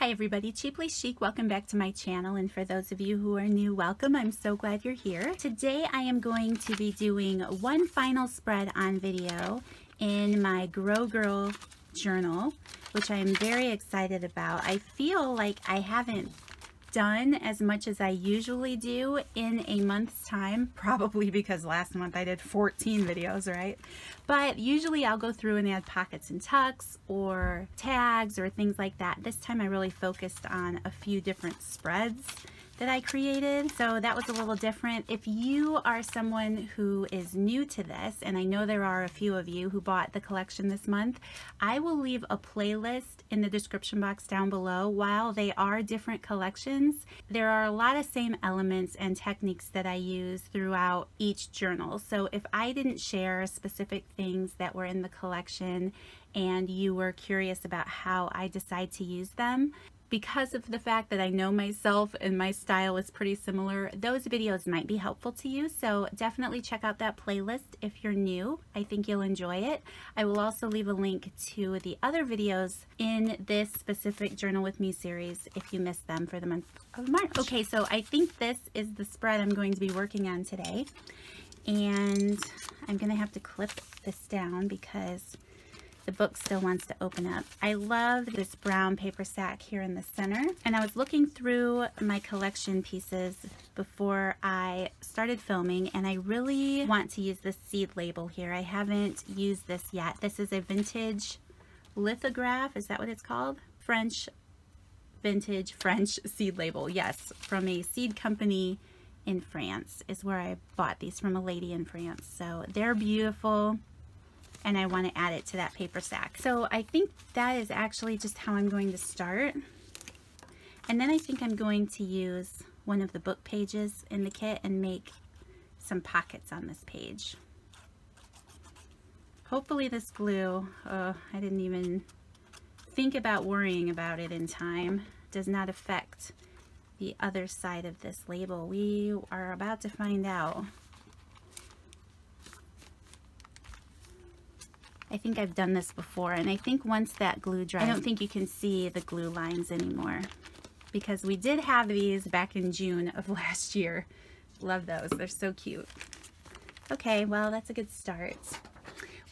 Hi everybody, Cheaply Chic. Welcome back to my channel, and for those of you who are new, welcome. I'm so glad you're here. Today I am going to be doing one final spread on video in my Grow Girl journal, which I am very excited about. I feel like I haven't done as much as I usually do in a month's time, probably because last month I did 14 videos, right? But usually I'll go through and add pockets and tucks or tags or things like that. This time I really focused on a few different spreads that I created, so that was a little different. If you are someone who is new to this, and I know there are a few of you who bought the collection this month, I will leave a playlist in the description box down below. While they are different collections, there are a lot of same elements and techniques that I use throughout each journal. So if I didn't share specific things that were in the collection and you were curious about how I decide to use them, because of the fact that I know myself and my style is pretty similar, those videos might be helpful to you. So definitely check out that playlist if you're new. I think you'll enjoy it. I will also leave a link to the other videos in this specific Journal With Me series if you missed them for the month of March. Okay, so I think this is the spread I'm going to be working on today. And I'm gonna have to clip this down because the book still wants to open up. I love this brown paper sack here in the center. And I was looking through my collection pieces before I started filming, and I really want to use this seed label here. I haven't used this yet. This is a vintage lithograph. Is that what it's called? Vintage French seed label. Yes, from a seed company in France is where I bought these, from a lady in France. So they're beautiful, and I want to add it to that paper sack. So I think that is actually just how I'm going to start. And then I think I'm going to use one of the book pages in the kit and make some pockets on this page. Hopefully this glue, I didn't even think about worrying about it in time, does not affect the other side of this label. We are about to find out. I think I've done this before, and I think once that glue dries, I don't think you can see the glue lines anymore, because we did have these back in June of last year. Love those, they're so cute. Okay, well, that's a good start.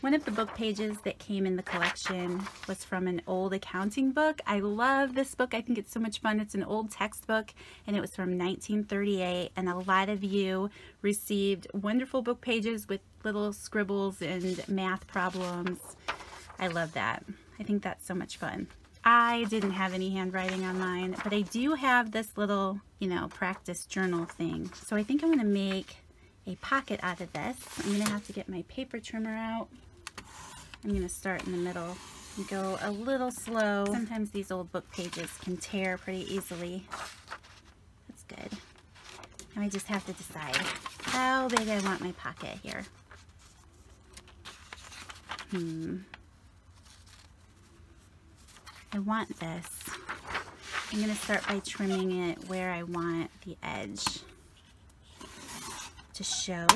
One of the book pages that came in the collection was from an old accounting book. I love this book. I think it's so much fun. It's an old textbook, and it was from 1938, and a lot of you received wonderful book pages with little scribbles and math problems. I love that. I think that's so much fun. I didn't have any handwriting on mine, but I do have this little, practice journal thing. So I think I'm gonna make a pocket out of this. I'm gonna have to get my paper trimmer out. I'm going to start in the middle and go a little slow. Sometimes these old book pages can tear pretty easily. That's good. Now I just have to decide how big I want my pocket here. I want this. I'm going to start by trimming it where I want the edge to show.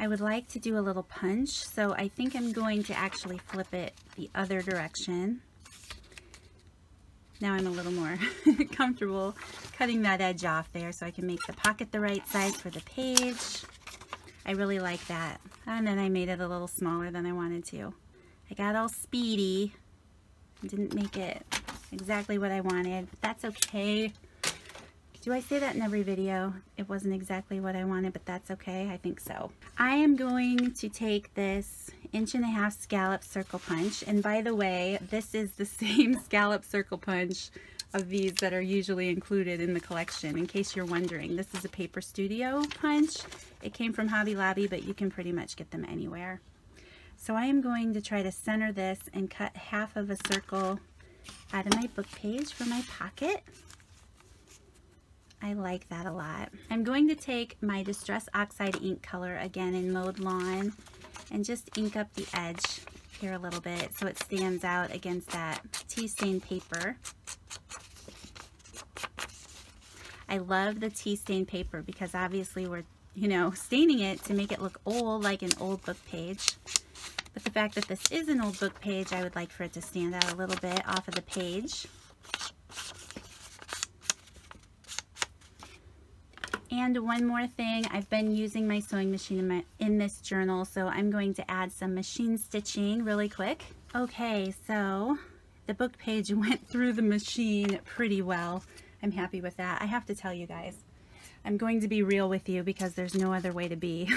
I would like to do a little punch, so I think I'm going to actually flip it the other direction. Now I'm a little more comfortable cutting that edge off there so I can make the pocket the right size for the page. I really like that. And then I made it a little smaller than I wanted to. I got all speedy and didn't make it exactly what I wanted, but that's okay. Do I say that in every video? It wasn't exactly what I wanted, but that's okay. I think so. I am going to take this 1.5 inch scallop circle punch. And by the way, this is the same scallop circle punch of these that are usually included in the collection, in case you're wondering. This is a Paper Studio punch. It came from Hobby Lobby, but you can pretty much get them anywhere. So I am going to try to center this and cut half of a circle out of my book page for my pocket. I like that a lot. I'm going to take my Distress Oxide ink color again in Mowed Lawn and just ink up the edge here a little bit so it stands out against that tea stain paper. I love the tea stain paper because obviously we're you know, staining it to make it look old, like an old book page. But the fact that this is an old book page, I would like for it to stand out a little bit off of the page. And one more thing, I've been using my sewing machine in this journal, so I'm going to add some machine stitching really quick. Okay, so the book page went through the machine pretty well. I'm happy with that. I have to tell you guys, I'm going to be real with you because there's no other way to be.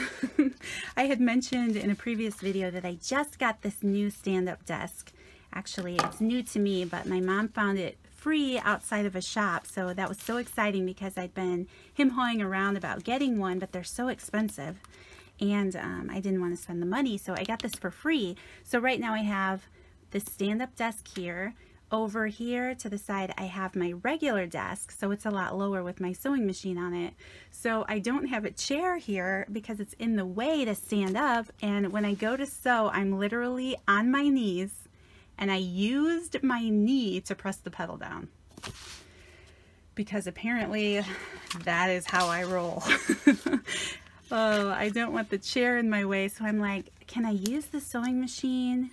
I had mentioned in a previous video that I just got this new stand-up desk. Actually, it's new to me, but my mom found it free outside of a shop, so that was so exciting because I'd been him-hawing around about getting one, but they're so expensive, and I didn't want to spend the money, so I got this for free. So right now I have this stand-up desk here. Over here to the side I have my regular desk, so it's a lot lower with my sewing machine on it. So I don't have a chair here because it's in the way to stand up, and when I go to sew I'm literally on my knees, and I used my knee to press the pedal down because apparently that is how I roll. Oh, I don't want the chair in my way, so I'm like, can I use the sewing machine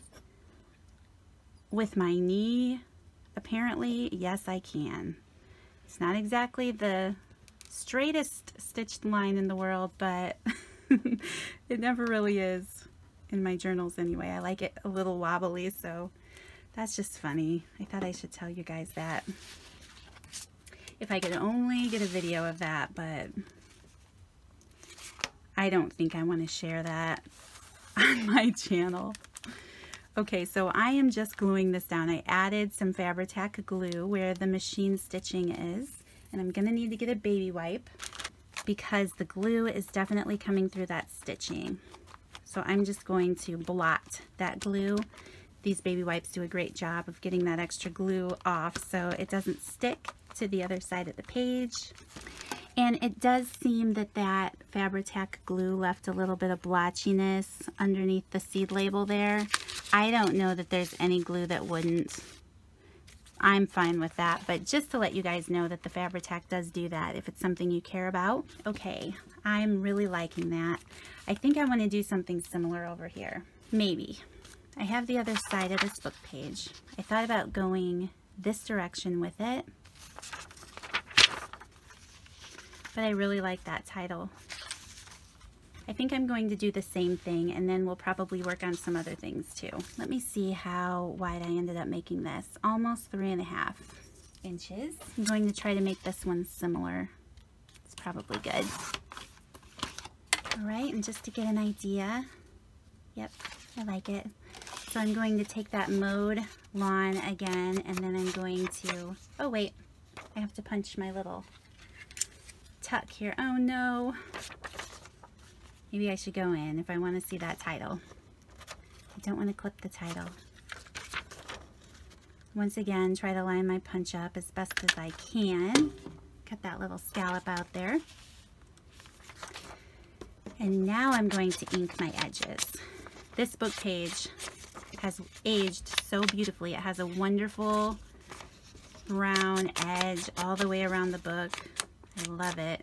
with my knee? Apparently, yes, I can. It's not exactly the straightest stitched line in the world, but it never really is in my journals anyway. I like it a little wobbly, so that's just funny. I thought I should tell you guys that. If I could only get a video of that, but I don't think I want to share that on my channel. Okay, so I am just gluing this down. I added some Fabri-Tac glue where the machine stitching is, and I'm going to need to get a baby wipe because the glue is definitely coming through that stitching. So I'm just going to blot that glue. These baby wipes do a great job of getting that extra glue off so it doesn't stick to the other side of the page. And it does seem that that Fabri-Tac glue left a little bit of blotchiness underneath the seed label there. I don't know that there's any glue that wouldn't. I'm fine with that, but just to let you guys know that the Fabri-Tac does do that if it's something you care about. Okay, I'm really liking that. I think I want to do something similar over here. Maybe. I have the other side of this book page. I thought about going this direction with it, but I really like that title. I think I'm going to do the same thing, and then we'll probably work on some other things too. Let me see how wide I ended up making this. Almost 3.5 inches. I'm going to try to make this one similar. It's probably good. All right, and just to get an idea, yep, I like it. So I'm going to take that mowed lawn again, and then I'm going to, oh wait, I have to punch my little tuck here. Oh no. Maybe I should go in if I want to see that title. I don't want to clip the title. Once again, try to line my punch up as best as I can. Cut that little scallop out there. And now I'm going to ink my edges. This book page has aged so beautifully. It has a wonderful brown edge all the way around the book. I love it.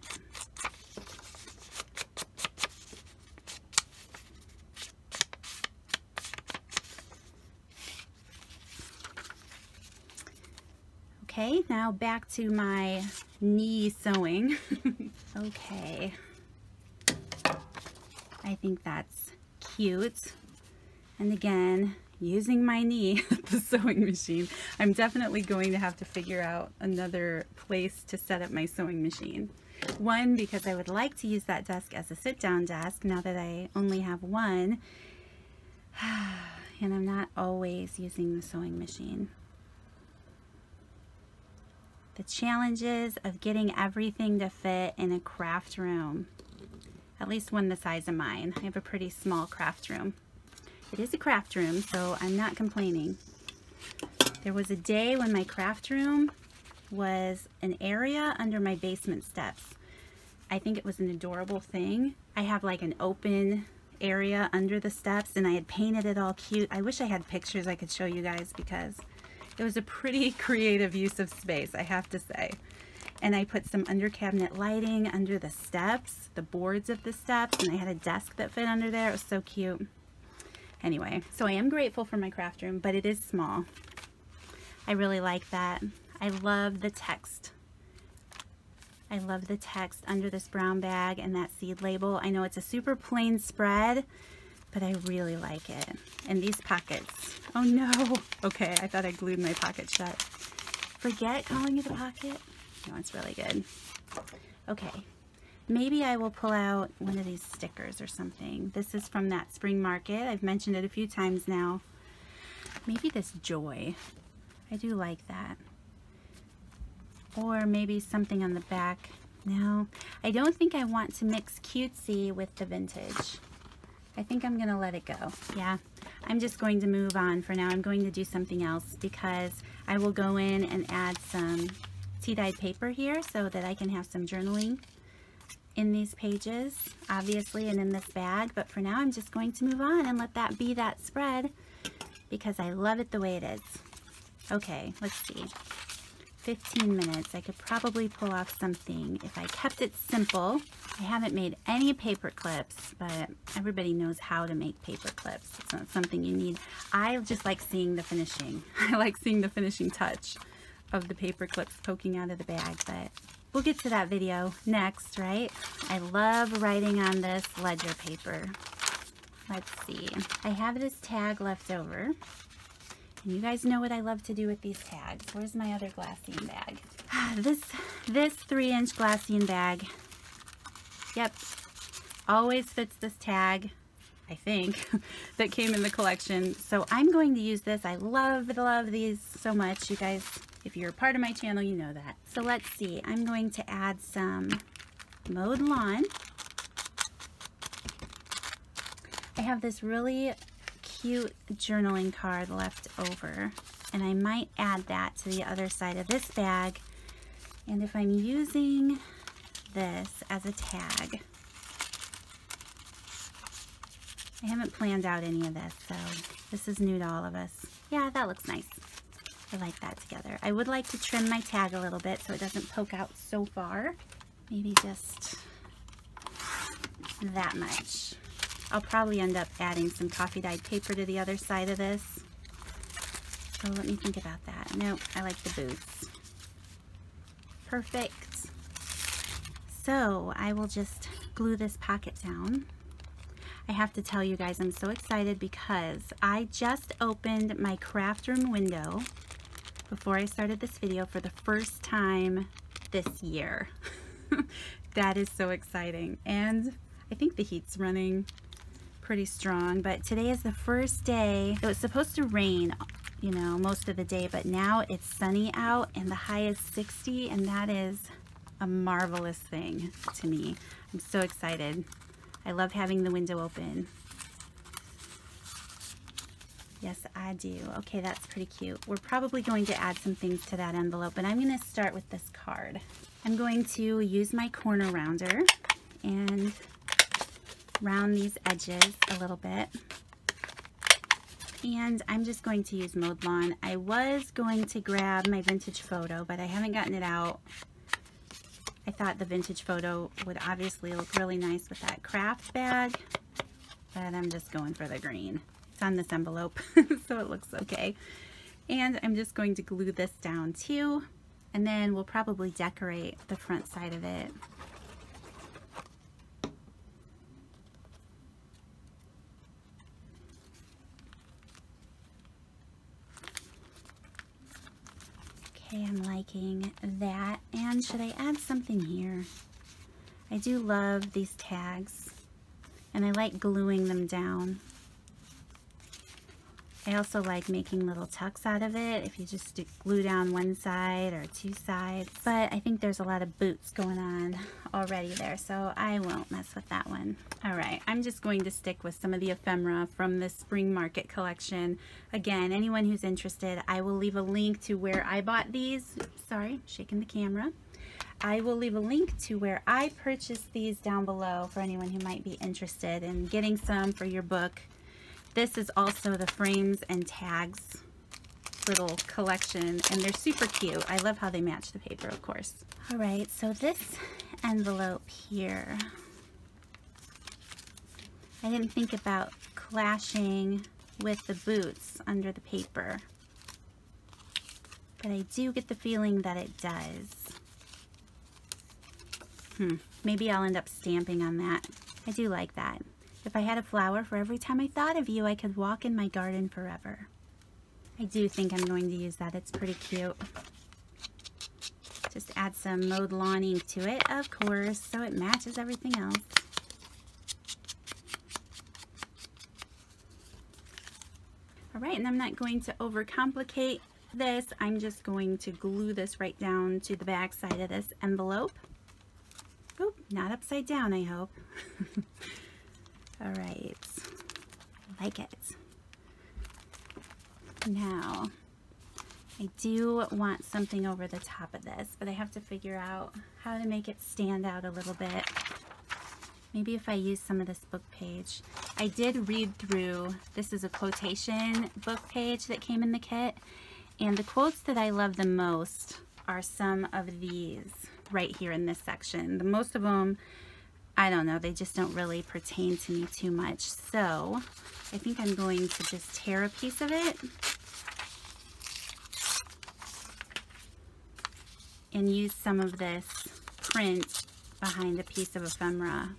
Okay, now back to my knee sewing. Okay, I think that's cute. And again, using my knee at the sewing machine. I'm definitely going to have to figure out another place to set up my sewing machine. One, because I would like to use that desk as a sit-down desk now that I only have one. And I'm not always using the sewing machine. The challenges of getting everything to fit in a craft room. At least one the size of mine. I have a pretty small craft room. It is a craft room, so I'm not complaining. There was a day when my craft room was an area under my basement steps. I think it was an adorable thing. I have like an open area under the steps, and I had painted it all cute. I wish I had pictures I could show you guys because it was a pretty creative use of space, I have to say. And I put some under cabinet lighting under the steps, the boards of the steps, and I had a desk that fit under there. It was so cute. Anyway, so I am grateful for my craft room, but it is small. I really like that. I love the text. I love the text under this brown bag and that seed label. I know it's a super plain spread, but I really like it. And these pockets. Oh no. Okay, I thought I glued my pocket shut. Forget calling it a pocket. No, it's really good. Okay, maybe I will pull out one of these stickers or something. This is from that spring market. I've mentioned it a few times now. Maybe this joy. I do like that. Or maybe something on the back. No, I don't think I want to mix cutesy with the vintage. I think I'm gonna let it go. Yeah, I'm just going to move on for now. I'm going to do something else because I will go in and add some tea-dyed paper here so that I can have some journaling in these pages, obviously, and in this bag. But for now, I'm just going to move on and let that be that spread because I love it the way it is. Okay, let's see. 15 minutes. I could probably pull off something if I kept it simple. I haven't made any paper clips, but everybody knows how to make paper clips. It's not something you need. I just like seeing the finishing. I like seeing the finishing touch of the paper clips poking out of the bag, but we'll get to that video next, right? I love writing on this ledger paper. Let's see. I have this tag left over. And you guys know what I love to do with these tags. Where's my other glassine bag? This 3-inch glassine bag. Yep. Always fits this tag, I think, that came in the collection. So I'm going to use this. I love these so much. You guys, if you're a part of my channel, you know that. So let's see. I'm going to add some mowed lawn. I have this really cute journaling card left over, and I might add that to the other side of this bag. And if I'm using this as a tag, I haven't planned out any of this, so this is new to all of us. Yeah, that looks nice. I like that together. I would like to trim my tag a little bit so it doesn't poke out so far. Maybe just that much. I'll probably end up adding some coffee dyed paper to the other side of this. So let me think about that. Nope, I like the boots. Perfect. So I will just glue this pocket down. I have to tell you guys, I'm so excited because I just opened my craft room window before I started this video for the first time this year. That is so exciting. And I think the heat's running pretty strong, but today is the first day. It was supposed to rain, you know, most of the day, but now it's sunny out and the high is 60, and that is a marvelous thing to me. I'm so excited. I love having the window open. Yes, I do. Okay, that's pretty cute. We're probably going to add some things to that envelope, but I'm going to start with this card. I'm going to use my corner rounder and round these edges a little bit. And I'm just going to use mowed lawn. I was going to grab my vintage photo, but I haven't gotten it out. I thought the vintage photo would obviously look really nice with that craft bag, but I'm just going for the green. It's on this envelope, so it looks okay. And I'm just going to glue this down too, and then we'll probably decorate the front side of it. Okay, I'm liking that. And should I add something here? I do love these tags, and I like gluing them down. I also like making little tucks out of it if you just glue down one side or two sides. But I think there's a lot of boots going on already there, so I won't mess with that one. All right, I'm just going to stick with some of the ephemera from the spring market collection. Again, anyone who's interested, I will leave a link to where I bought these. Sorry, shaking the camera. I will leave a link to where I purchased these down below for anyone who might be interested in getting some for your book. This is also the frames and tags little collection, and they're super cute. I love how they match the paper, of course. All right, so this envelope here, I didn't think about clashing with the boots under the paper, but I do get the feeling that it does. Maybe I'll end up stamping on that. I do like that. If I had a flower for every time I thought of you, I could walk in my garden forever. I do think I'm going to use that. It's pretty cute. Just add some mowed lawn ink to it, of course, so it matches everything else. All right, and I'm not going to overcomplicate this. I'm just going to glue this right down to the back side of this envelope. Oop, not upside down, I hope. All right, I like it. Now, I do want something over the top of this, but I have to figure out how to make it stand out a little bit. Maybe if I use some of this book page. I did read through, this is a quotation book page that came in the kit, and the quotes that I love the most are some of these right here in this section. The most of them, I don't know, they just don't really pertain to me too much. So I think I'm going to just tear a piece of it and use some of this print behind a piece of ephemera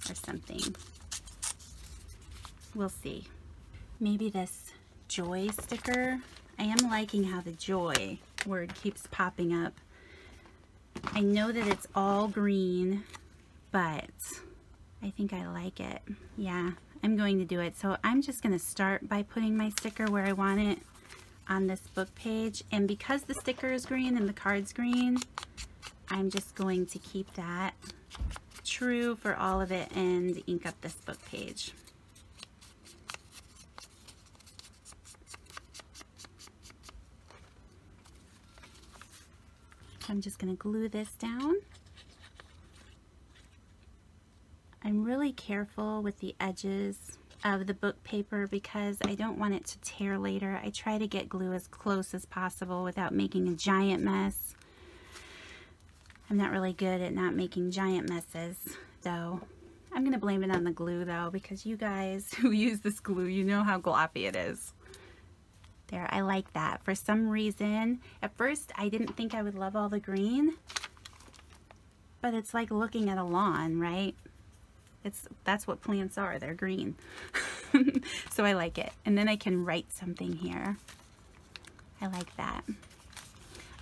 or something. We'll see. Maybe this joy sticker. I am liking how the joy word keeps popping up. I know that it's all green, but I think I like it. Yeah, I'm going to do it. So I'm just going to start by putting my sticker where I want it on this book page. And because the sticker is green and the card's green, I'm just going to keep that true for all of it and ink up this book page. I'm just going to glue this down. I'm really careful with the edges of the book paper because I don't want it to tear later. I try to get glue as close as possible without making a giant mess. I'm not really good at not making giant messes, though. I'm going to blame it on the glue, though, because you guys who use this glue, you know how gloppy it is. There, I like that. For some reason, at first I didn't think I would love all the green, but it's like looking at a lawn, right? That's what plants are, they're green. So I like it. And then I can write something here. I like that.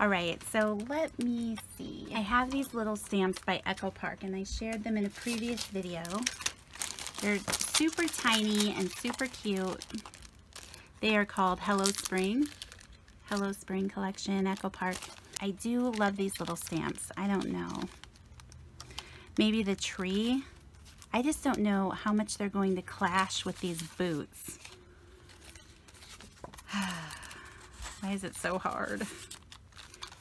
All right, so let me see. I have these little stamps by Echo Park, and I shared them in a previous video. They're super tiny and super cute. They are called Hello Spring Collection, Echo Park. I do love these little stamps. I don't know. Maybe the tree. I just don't know how much they're going to clash with these boots. Why is it so hard?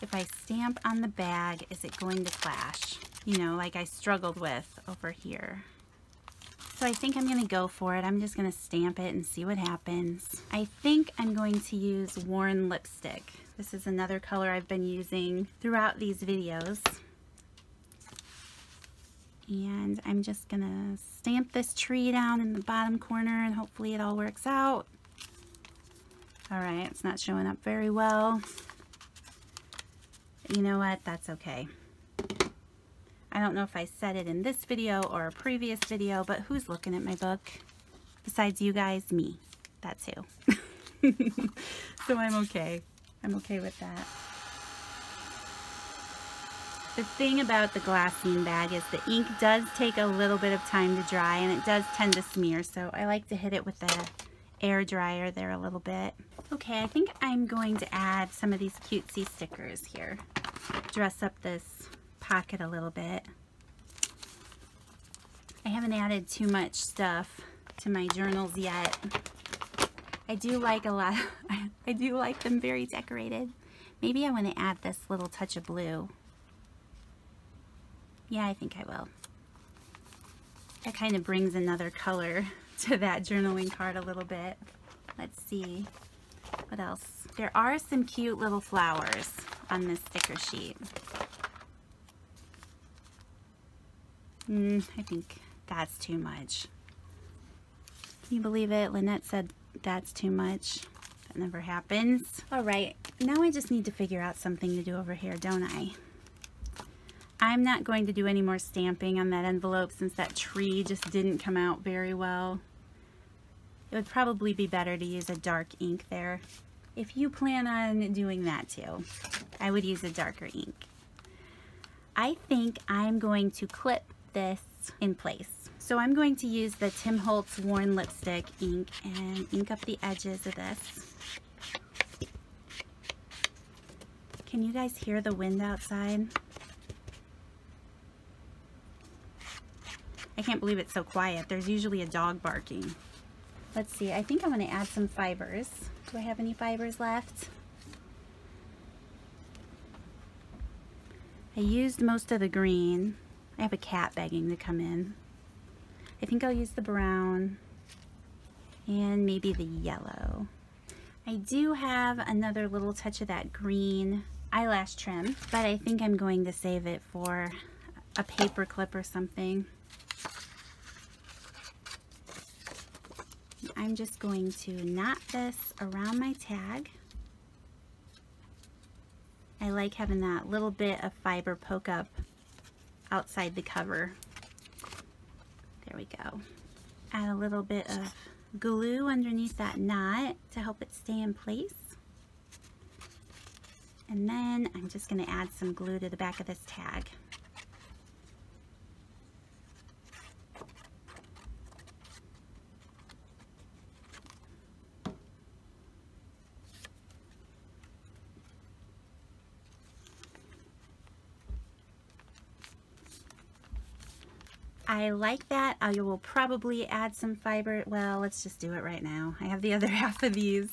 If I stamp on the bag, is it going to clash? You know, like I struggled with over here. So I think I'm going to go for it. I'm just going to stamp it and see what happens. I think I'm going to use Worn Lipstick. This is another color I've been using throughout these videos. And I'm just going to stamp this tree down in the bottom corner and hopefully it all works out. All right, it's not showing up very well. But you know what? That's okay. I don't know if I said it in this video or a previous video, but who's looking at my book? Besides you guys, me. That too. So I'm okay. I'm okay with that. The thing about the glassine bag is the ink does take a little bit of time to dry and it does tend to smear, so I like to hit it with the air dryer there a little bit. Okay, I think I'm going to add some of these cutesy stickers here. Dress up this pocket a little bit. I haven't added too much stuff to my journals yet. I do like a lot. I do like them very decorated. Maybe I want to add this little touch of blue. Yeah, I think I will. That kind of brings another color to that journaling card a little bit. Let's see. What else? There are some cute little flowers on this sticker sheet. I think that's too much. Can you believe it? Lynette said that's too much. That never happens. All right, now I just need to figure out something to do over here, don't I? I'm not going to do any more stamping on that envelope since that tree just didn't come out very well. It would probably be better to use a dark ink there. If you plan on doing that too, I would use a darker ink. I think I'm going to clip this in place. So I'm going to use the Tim Holtz Worn Lipstick ink and ink up the edges of this. Can you guys hear the wind outside? I can't believe it's so quiet. There's usually a dog barking. Let's see, I think I'm going to add some fibers. Do I have any fibers left? I used most of the green. I have a cat begging to come in. I think I'll use the brown and maybe the yellow. I do have another little touch of that green eyelash trim, but I think I'm going to save it for a paper clip or something. I'm just going to knot this around my tag. I like having that little bit of fiber poke up outside the cover. There we go. Add a little bit of glue underneath that knot to help it stay in place. And then I'm just going to add some glue to the back of this tag. I like that. I will probably add some fiber. Well, let's just do it right now. I have the other half of these.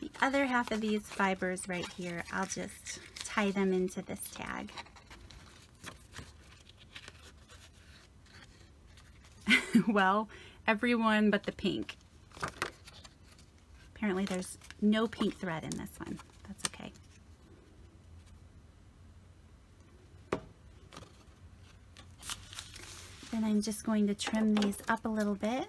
The other half of these fibers right here, I'll just tie them into this tag. Well, everyone but the pink. Apparently there's no pink thread in this one. That's okay. Then I'm just going to trim these up a little bit.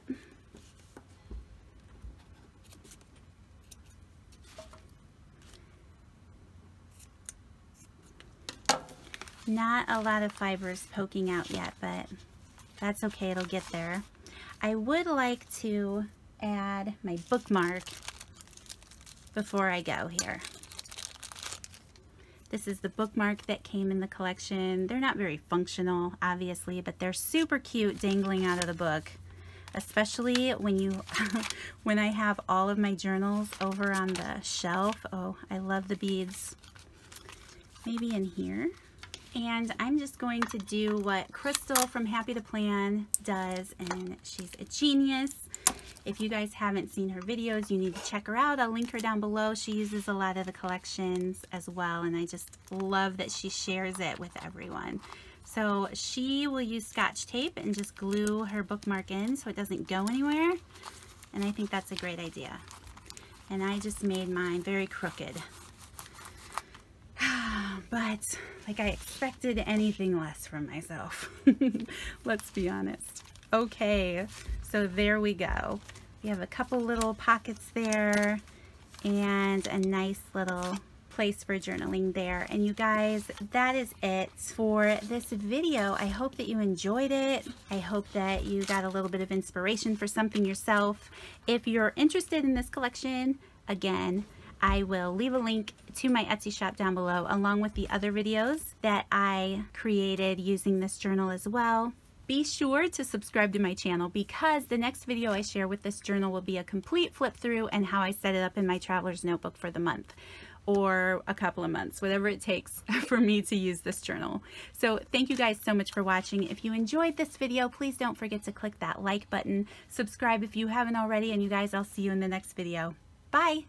Not a lot of fibers poking out yet, but that's okay, it'll get there. I would like to add my bookmark before I go here. This is the bookmark that came in the collection. They're not very functional, obviously, but they're super cute dangling out of the book, especially when you, when I have all of my journals over on the shelf. Oh, I love the beads. Maybe in here. And I'm just going to do what Crystal from Happy to Plan does, and she's a genius. If you guys haven't seen her videos, you need to check her out. I'll link her down below. She uses a lot of the collections as well, and I just love that she shares it with everyone. So she will use Scotch tape and just glue her bookmark in so it doesn't go anywhere, and I think that's a great idea. And I just made mine very crooked. But like, I expected anything less from myself. Let's be honest. Okay, so there we go. We have a couple little pockets there and a nice little place for journaling there. And you guys, that is it for this video. I hope that you enjoyed it. I hope that you got a little bit of inspiration for something yourself. If you're interested in this collection, again, I will leave a link to my Etsy shop down below, along with the other videos that I created using this journal as well. Be sure to subscribe to my channel, because the next video I share with this journal will be a complete flip through and how I set it up in my traveler's notebook for the month, or a couple of months, whatever it takes for me to use this journal. So thank you guys so much for watching. If you enjoyed this video, please don't forget to click that like button, subscribe if you haven't already, and you guys, I'll see you in the next video. Bye!